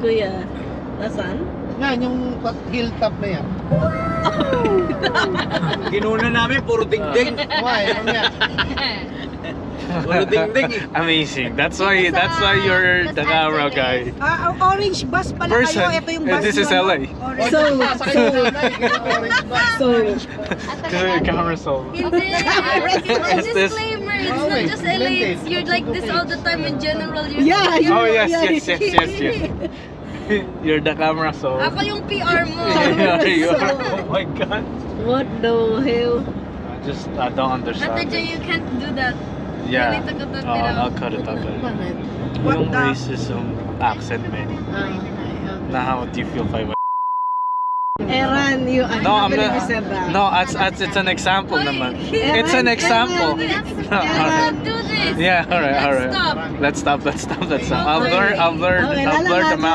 kuya. Nasaan? Yan, yung hilltop na yan. Ginuna namin, puro dingding. Why? Ano yan? Puro dingding. Amazing. That's why you're the camera guy. Orange bus pala Person. kayo. Ito yung bus This is nyo, LA. no? So, so, Camera soul. Hindi. Is this- Disclaimer, it's Oh, not wait, just LA. blended. You're like this all the time in general. You're yeah, you Oh know, yes, yeah. yes. You're the camera soul. Ako yung PR mo. You are. Oh my god. What the hell? I don't understand. Ate Jo, you can't do that. Yeah. You need to cut that Oh, bit out. I'll cut it. Bakit? What Yung the- racism accent, man. Now, how do you feel if I went? Eran, you, I No, can't I'm believe you not. said that. No, it's an example, naman. Eran, It's an example. Don't do this. Yeah, all right. Let's stop. Let's stop. I've learned Okay, the